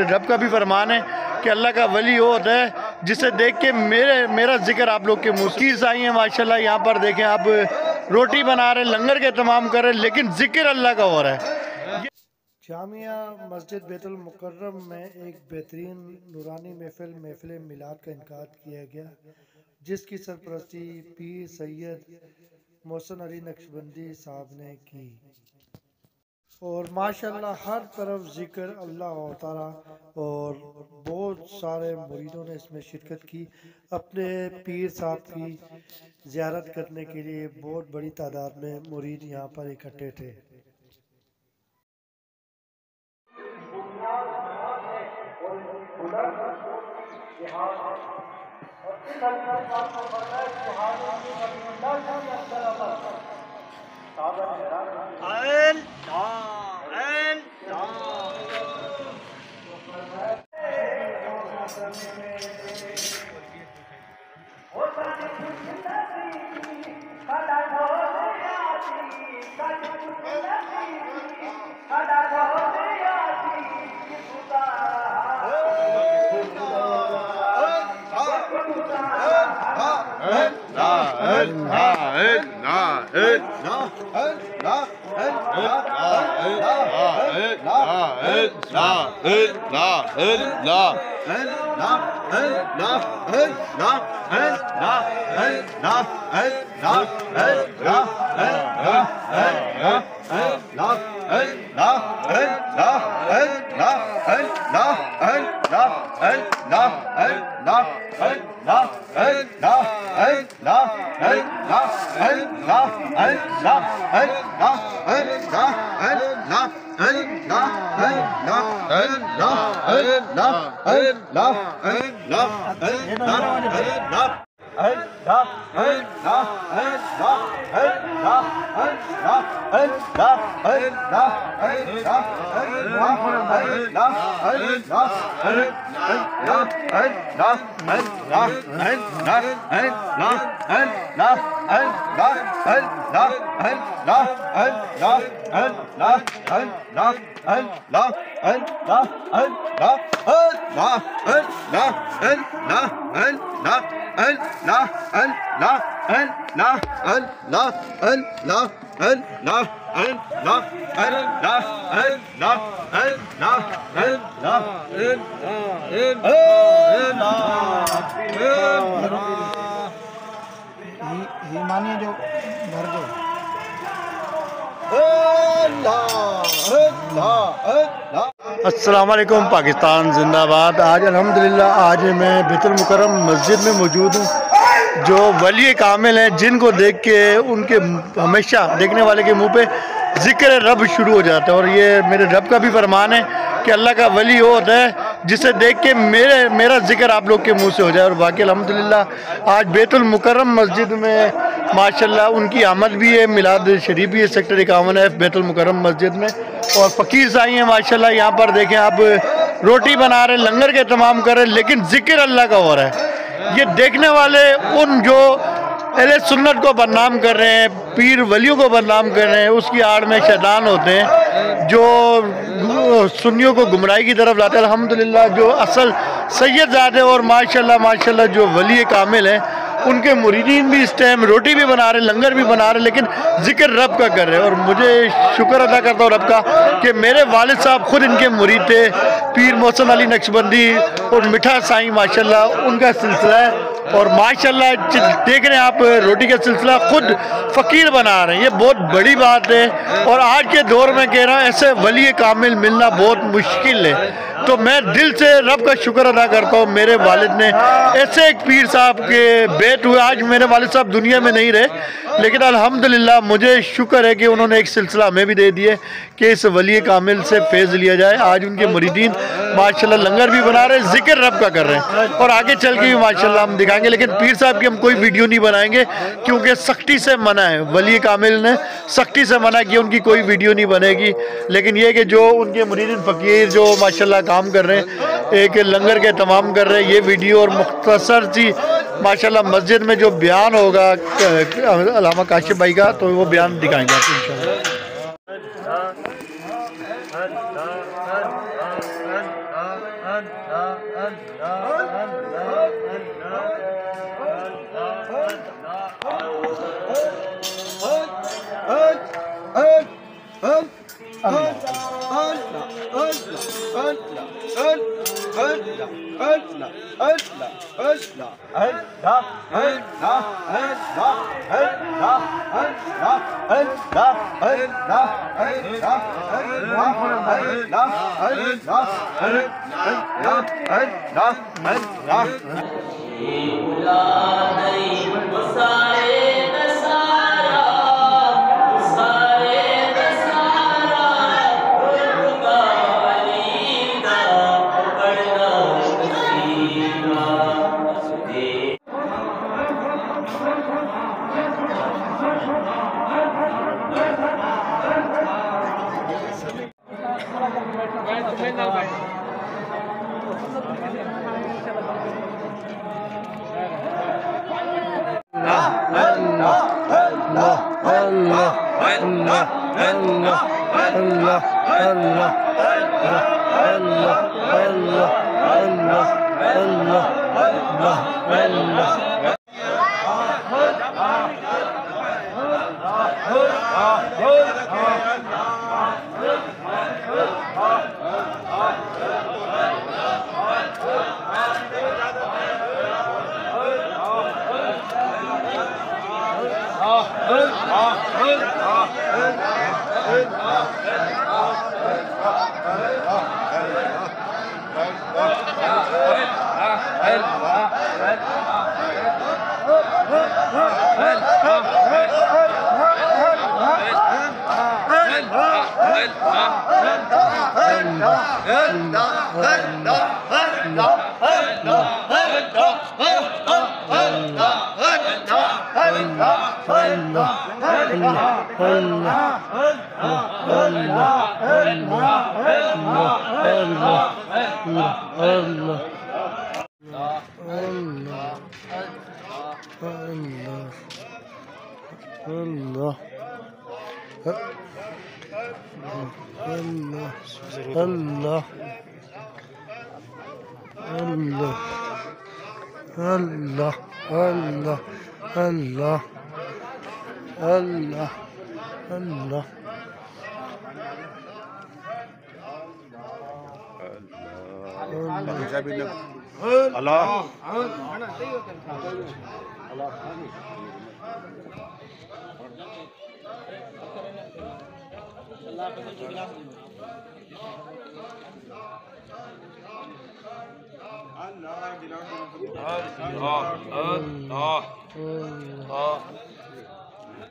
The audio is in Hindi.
रब का भी फरमान है कि अल्लाह का वली वो होता है जिसे देख के मेरा जिक्र आप लोग के मुस्कीर आई हैं। माशाल्लाह यहाँ पर देखें आप रोटी बना रहे, लंगर के तमाम कर रहे, लेकिन जिक्र अल्लाह का हो रहा है। जामिया मस्जिद बैतुल मुकर्रम में एक बेहतरीन नूरानी महफिल मिलाद का इनकाद किया गया, जिसकी सरपरस्ती पीर सैयद मोहसिन अली नक्शबंदी साहब ने की और माशाल्लाह हर तरफ जिक्र अल्लाह ताला और बहुत सारे मुरीदों ने इसमें शिरकत की। अपने पीर साहब की ज़ियारत करने के लिए बहुत बड़ी तादाद में मुरीद यहाँ पर इकट्ठे थे। मानिए जो भर दो। अस्सलाम वालेकुम, पाकिस्तान जिंदाबाद। आज अल्हम्दुलिल्लाह आज मैं बैतुल मुकर्रम मस्जिद में मौजूद हूँ। जो वली कामिल हैं जिनको देख के उनके हमेशा देखने वाले के मुंह पे जिक्र रब शुरू हो जाता है और ये मेरे रब का भी फरमान है कि अल्लाह का वली वो होता है जिसे देख के मेरा जिक्र आप लोग के मुंह से हो जाए। और बाकी अल्हम्दुलिल्लाह आज बैतुल मुकर्रम मस्जिद में माशाल्लाह उनकी आमद भी है, मिलाद शरीफ भी है, सेक्टर 51 है बैतुल मुकर्रम मस्जिद में। और फ़कीर साई हैं माशाल्लाह यहाँ पर देखें आप रोटी बना रहे, लंगर के तमाम कर रहे, लेकिन जिक्र अल्लाह का हो रहा है। ये देखने वाले उन जो अहले सुन्नत को बदनाम कर रहे हैं, पीर वलियों को बदनाम कर रहे हैं, उसकी आड़ में शैतान होते हैं जो सुन्नियों को गुमराही की तरफ लाते हैं। अल्हम्दुलिल्लाह जो असल सैयद ज़ादे और माशाल्लाह जो वली कामिल हैं उनके मुरीदीन भी इस टाइम रोटी भी बना रहे, लंगर भी बना रहे, लेकिन जिक्र रब का कर रहे हैं। और मुझे शुक्र अदा करता हूँ रब का कि मेरे वालिद साहब खुद इनके मुरीद थे, पीर मोहसिन अली नक्शबंदी और मिठा साईं माशाल्लाह उनका सिलसिला है। और माशाल्लाह देख रहे हैं आप रोटी का सिलसिला खुद फ़कीर बना रहे हैं, ये बहुत बड़ी बात है। और आज के दौर में कह रहा हूँ ऐसे वली कामिल मिलना बहुत मुश्किल है। तो मैं दिल से रब का शुक्र अदा करता हूँ मेरे वालिद ने ऐसे एक पीर साहब के बेट हुए। आज मेरे वालिद साहब दुनिया में नहीं रहे, लेकिन अल्हम्दुलिल्लाह मुझे शुक्र है कि उन्होंने एक सिलसिला हमें भी दे दिए कि इस वली कामिल से फैज़ लिया जाए। आज उनके मुरीदीन माशाल्लाह लंगर भी बना रहे, जिक्र रब का कर रहे हैं और आगे चल के भी माशाल्लाह हम दिखाएंगे। लेकिन पीर साहब की हम कोई वीडियो नहीं बनाएंगे क्योंकि सख्ती से मना है, वली कामिल ने सख्ती से मना किया, उनकी कोई वीडियो नहीं बनेगी। लेकिन ये कि जो उनके मुरीदीन फ़कीर जो माशाल्लाह काम कर रहे हैं, एक लंगर के तमाम कर रहे हैं, ये वीडियो और मुख्तसर सी माशाल्लाह मस्जिद में जो बयान होगा अल्लामा काशिफ भाई का, तो वो बयान दिखाएंगे आपको इंशाल्लाह।